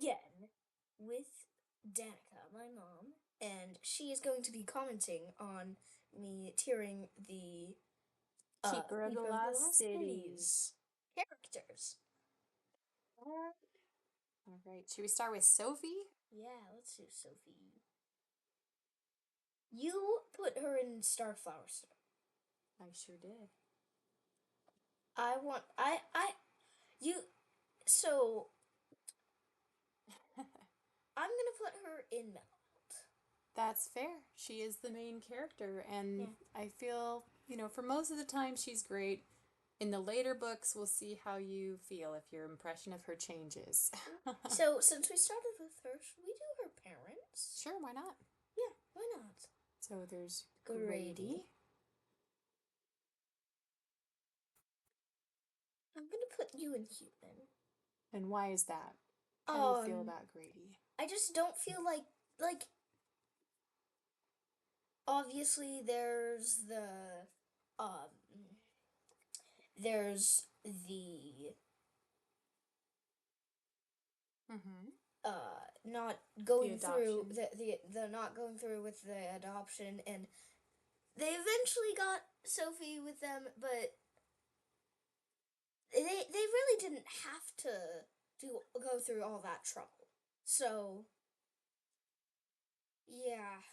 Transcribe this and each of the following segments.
again with Danica, my mom, and she is going to be commenting on me tearing the Keeper of the Keeper of the Lost Lost Cities. Cities characters. All right, should we start with Sophie? Yeah, let's do Sophie. You put her in Starflower Store. I sure did. I want you so I'm gonna put her in Mellow. That's fair. She is the main character, and Yeah. I feel, for most of the time she's great. In the later books, we'll see how you feel if your impression of her changes. So since we started with her, should we do her parents? Sure, why not? Yeah, why not? So there's Grady. Grady. I'm gonna put you in human. And why is that? How do you feel Um, about Grady? I just don't feel like obviously um there's the Mm-hmm. not The going through adoption. the not going through with the adoption, and they eventually got Sophie with them, but they really didn't have to go through all that trouble. So yeah.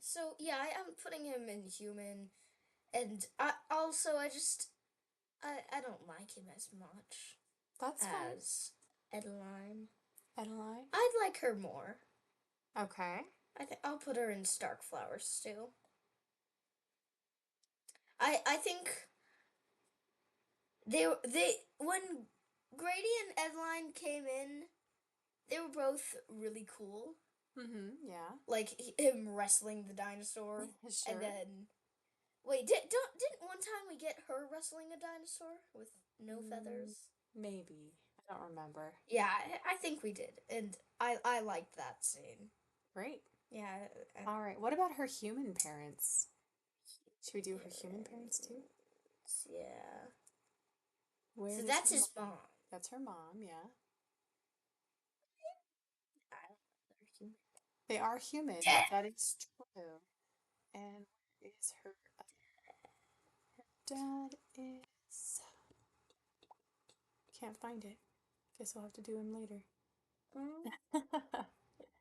So yeah, I'm putting him in human, and I don't like him as much That's fine. as Edeline. Adeline. I'd like her more. Okay. I'll put her in Starkflower still. I think they when Grady and Edeline came in, they were both really cool. Mm-hmm. Yeah. Like him wrestling the dinosaur, and Sure. then wait, didn't one time we get her wrestling a dinosaur with no Mm, feathers? maybe. I don't remember. Yeah, I think we did, and I liked that scene. Great. Yeah. All right. What about her human parents? Should we do her human parents too? Yeah. Where So does that's her his mom? mom. That's her mom, yeah. I don't know their human. They are human. Yeah. That is true. And where is her dad is can't find it. Guess I'll have to do him later. Um,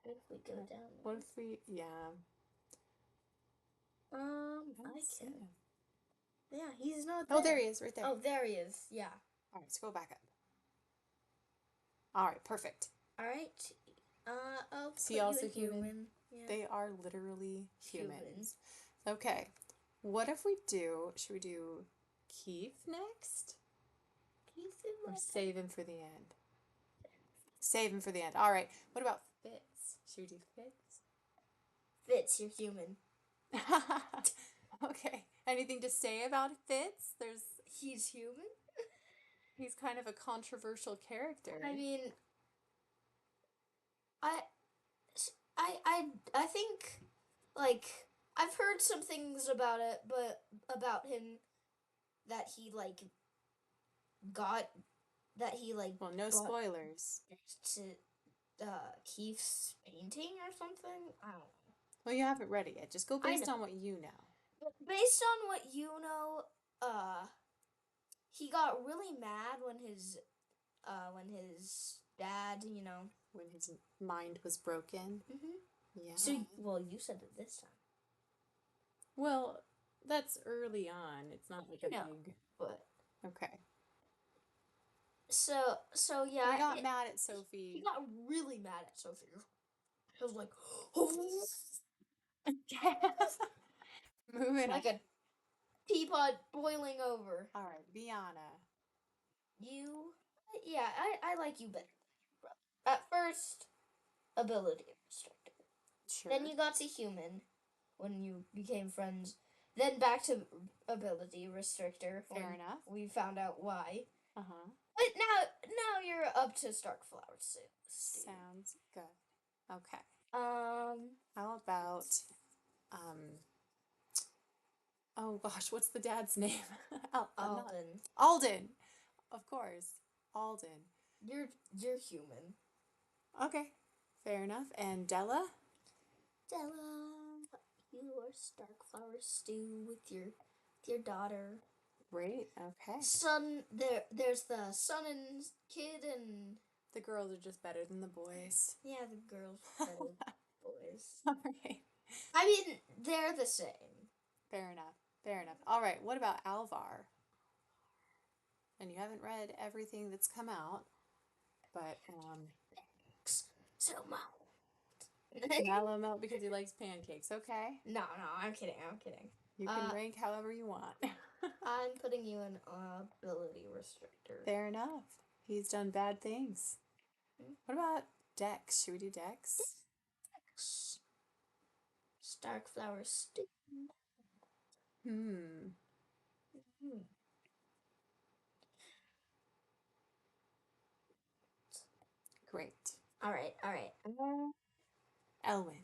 what if we go down What there? if we yeah. I I don't see can. him. Yeah, he's not Oh, there there. he is, right there. Oh, there he is. Yeah. All right, scroll back up. All right, perfect. All right. I'll Is he put you also in human? human. Yeah. They are literally Human. humans. Okay. What if we do, should we do Keith next? Keith Or and save him for the end? Save him for the end. All right. What about Fitz? Should we do Fitz? Fitz, you're human. Okay. Anything to say about Fitz? He's human. He's kind of a controversial character. I mean, I, I think, like, I've heard some things about it, but about him that he like got that he like Well, no bought spoilers. to Keith's painting or something. I don't know. Well, you haven't read it yet. Just go I based on know, what you know. but based on what you know, he got really mad when his dad, When his mind was broken. Mm-hmm. So, Yeah. well, you said it this time. Well, that's early on. It's not like a No, big. but Okay. so He yeah, got mad at he Sophie. got really mad at Sophie. He was like, oh, Moving on. like a teapot boiling over. All right, Viana. You, yeah, I like you better than your brother. At first, ability restricted. Then Sure. you got to human when you became friends. Then back to ability restrictor Fair when enough. we found out why. Uh-huh. But now you're up to Starkflower Steve. Sounds good. Okay. Um, How about um oh gosh, what's the dad's name? Not Alden, Alden. Of course. Alden. you're human. Okay, fair enough. And Della? Della, you are Starkflower Stew with your daughter. Great, okay. Son, there's the son and kid, and The girls are just better than the boys. yeah, the girls better boys. All right. I mean, they're the same. Fair enough. Fair enough. All right, what about Alvar? And you haven't read everything that's come out, but So much. mellow milk because he likes pancakes. Okay. No, I'm kidding. I'm kidding. You can rank however you want. I'm putting you in ability restrictor. Fair enough. He's done bad things. What about Dex? Should we do Dex? Starkflower Stew. Hmm. Great. All right. Elwyn.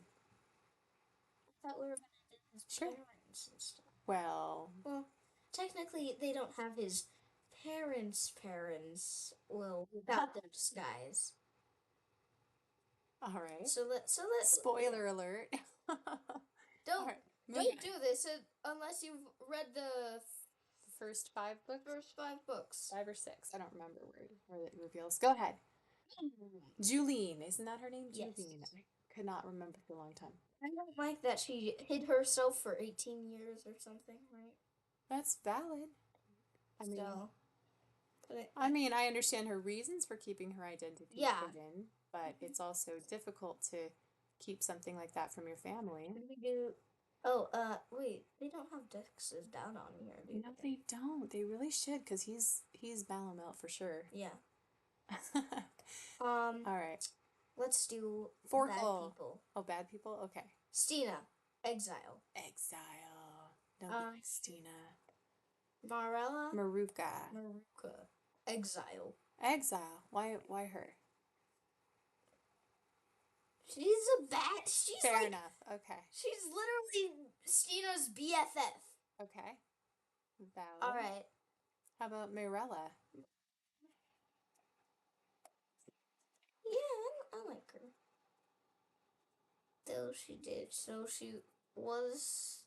I thought we were gonna do his Sure. parents and stuff. Well, Technically, they don't have his parents. Well, without their disguise. all right. So let's Spoiler alert. don't All right, don't do this unless you've read the first 5 books? first 5 books. 5 or 6. I don't remember where it reveals. Go ahead. Julene. Isn't that her name? Yes. Julene. I could not remember for a long time. I don't like that she hid herself for 18 years or something, right? That's valid. I mean, I understand her reasons for keeping her identity hidden, but it's also difficult to keep something like that from your family. We do. Oh, wait. They don't have Dex's down on here, do No, they don't. They really should, because he's Malamute for sure. Yeah. All right. Let's do Bad people. Oh, bad people? Okay. Stina, exile. Nobody likes Stina. Marella. Maruka, exile. Exile. Why her? She's a bat. She's fair enough. Okay. She's literally Stina's BFF. Okay. Valid. All right. How about Mirella? Yeah, I like her. Though she did. So she was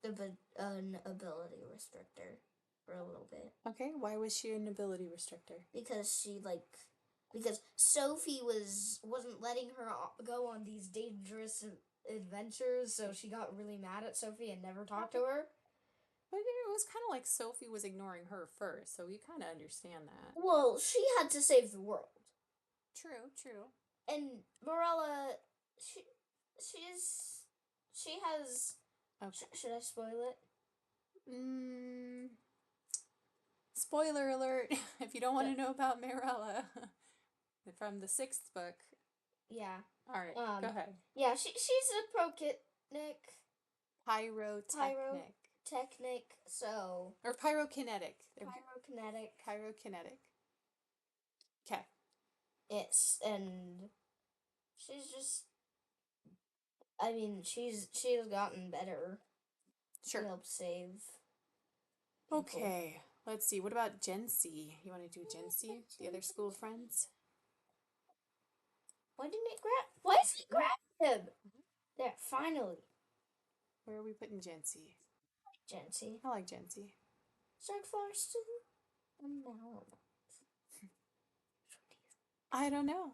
an ability restrictor for a little bit. Okay, why was she an ability restrictor? Because Sophie wasn't letting her go on these dangerous adventures, so she got really mad at Sophie and never talked to her. But it was kind of like Sophie was ignoring her first, so you kind of understand that. Well, she had to save the world. True. And Morella, she has. Okay. Should I spoil it? Spoiler alert! If you don't want to know about Mirella from the 6th book. Yeah. All right. Go ahead. Yeah, she's a Pyrotechnic. Pyrotechnic. So. Or pyrokinetic. Pyrokinetic. Okay. And she's just. I mean, she has gotten better. Sure. To help save. People. Okay. Let's see. What about Jency? You want to do Jency? The other school friends? Why didn't it grab? Why is it grab him? There, finally. Where are we putting Jency? Jency. I like Jency. Starkflower Stew? No. I don't know.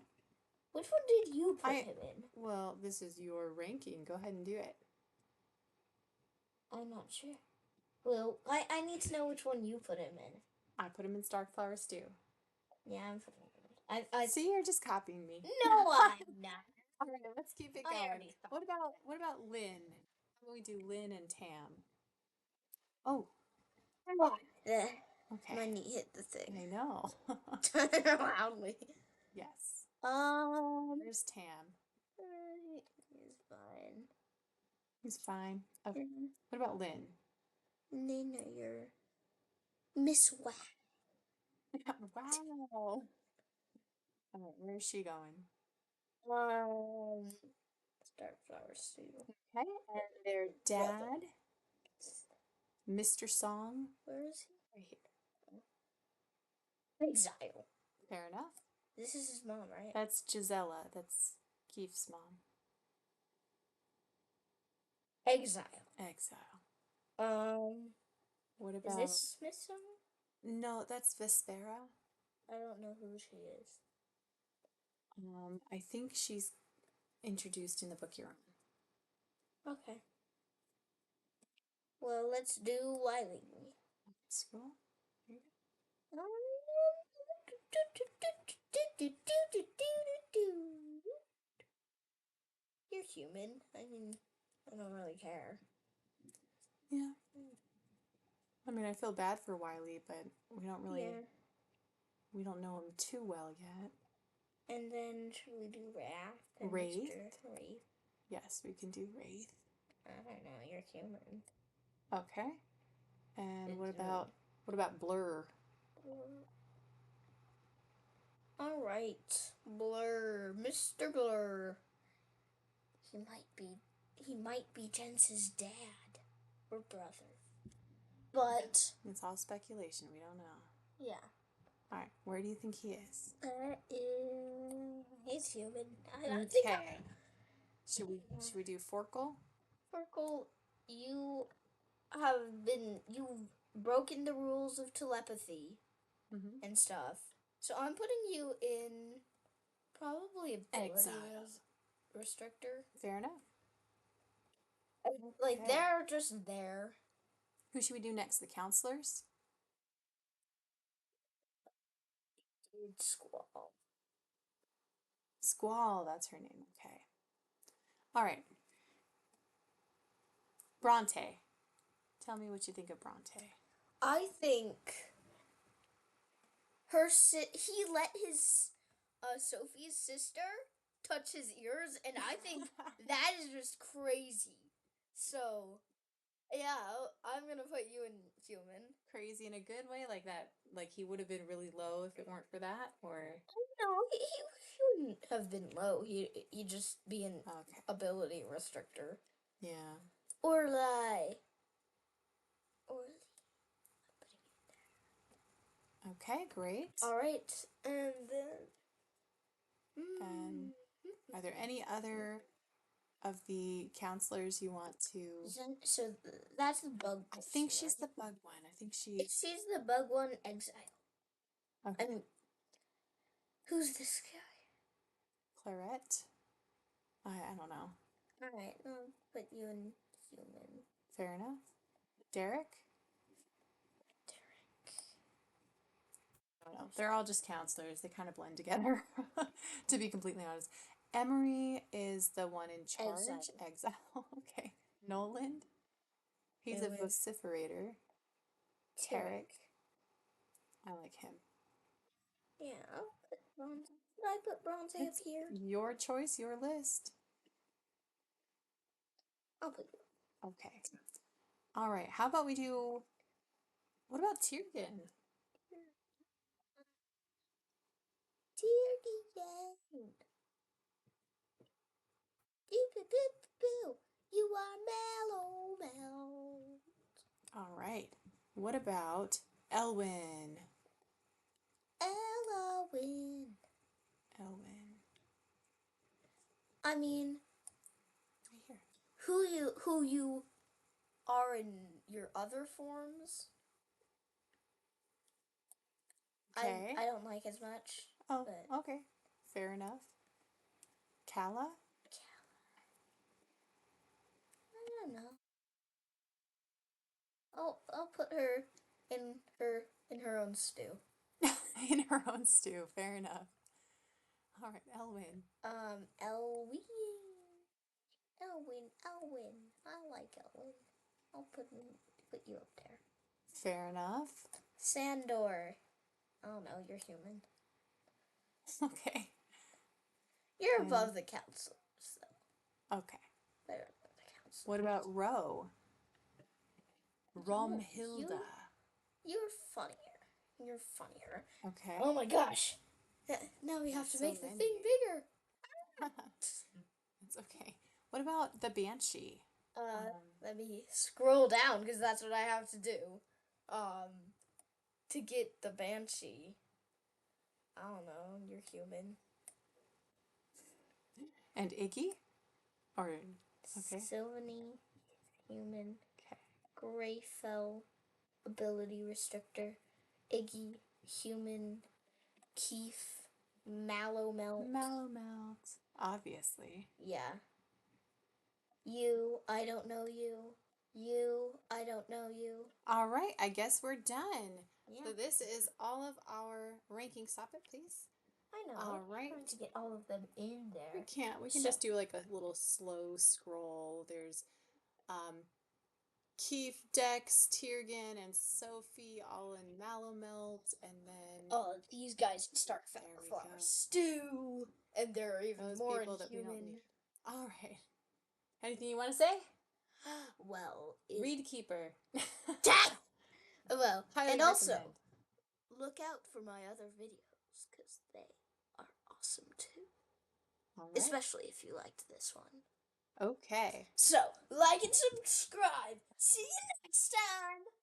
Which one did you put him in? Well, this is your ranking. Go ahead and do it. I'm not sure. Well, I need to know which one you put him in. I put him in Starkflower Stew. Yeah, I'm putting him in. I see, you're just copying me. No, I'm not. All right, let's keep it going. What about Lynn? How about we do Lynn and Tam? Oh. Okay. My knee hit the thing. I know. Loudly. Yes. There's Tam. He's fine. He's fine. Okay. What about Lynn? Lynn, you're Miss Wow. Wow. All right, where is she going? Starkflower Stew. Okay, and their dad, Mr. Song. Where is he? Right here. Exile. Fair enough. This is his mom, right? That's Gisela. That's Keith's mom. Exile. Exile. Is What about... this Miss Summer? No, that's Vespera. I don't know who she is. I think she's introduced in the book you're on. Okay. Well, let's do Wiley. Scroll. Here you go. You're human. I mean, I don't really care. Yeah. I mean, I feel bad for Wiley, but we don't really... Yeah. We don't know him too well yet. And then should we do Wrath? And Wraith? Mr. Wraith? Yes, we can do Wraith. I don't know. You're human. Okay. And It's what about Blur? All right, Blur, Mr. Blur. He might be Jensen's dad or brother, but It's all speculation. We don't know. yeah. All right. Where do you think he is? He's human. Okay. Should we do Forkle? Forkle, you've broken the rules of telepathy and stuff. So I'm putting you in probably ability Exile. restrictor. Fair enough. Like Okay. they're just there. Who should we do next? The counselors? Squall. Squall, that's her name. Okay. All right. Bronte. Tell me what you think of Bronte. I think he let his Sophie's sister touch his ears, and I think that is just crazy. So, yeah, I'm gonna put you in human. Crazy in a good way, like that? Like he would have been really low if it weren't for that, or No, he wouldn't have been low. He just be an ability restrictor. Yeah. Or lie. Okay, great. All right, and then. Are there any other of the counselors you want to... So that's the bug. I think she's the bug one. I think She's the bug one. Exile. Okay. And who's this guy? Clarette? I don't know. All right, I'll put you in human. Fair enough. Derek? I don't know. They're all just counselors. They kind of blend together, to be completely honest. Emery is the one in charge. Exile. Okay. Noland? He's a vociferator. Tarek. I like him. Yeah, I'll put Bronze. Did I put Bronze up here? Your choice, your list. I'll put you. Okay. All right. How about we do... What about Tiergan? Tiergan. You are mellow. All right. What about Elwyn? Elwyn. I mean, right here. Who you are in your other forms? Okay. I don't like as much. Oh, okay. Fair enough. Calla? I don't know. I'll put her in her own stew. In her own stew. Fair enough. All right, Elwyn. Elwyn. I like Elwyn. I'll put you up there. Fair enough. Sandor. Oh no, you're human. Okay. You're above the council, so. Okay. They're above the council. What about Ro? Romhilda. You're funnier. You're funnier. Okay. Oh my gosh. Now we have to make the thing bigger. It's okay. What about the Banshee? Let me scroll down because that's what I have to do. To get the Banshee. I don't know. You're human. And Iggy? Or, okay. Sylvaney, human. Okay. Greyfell, ability restrictor. Iggy, human. Keith, Mallowmelt. Mallowmelt. Obviously. Yeah. You, I don't know you. You, I don't know you. All right, I guess we're done. Yeah. So this is all of our ranking. Stop it, please. I know. All right. Trying to get all of them in there. We can't. We can just do like a little slow scroll. There's Keith, Dex, Tiergan, and Sophie all in Mallowmelt, and then Oh, these guys in there Starkfell we Farm go. stew, and there are even Those more people in that we don't human. need. All right. Anything you want to say? Well, Reed Keeper. well, Highly and also recommend. look out for my other videos because they are awesome too. All right. Especially if you liked this one. Okay. So, like and subscribe.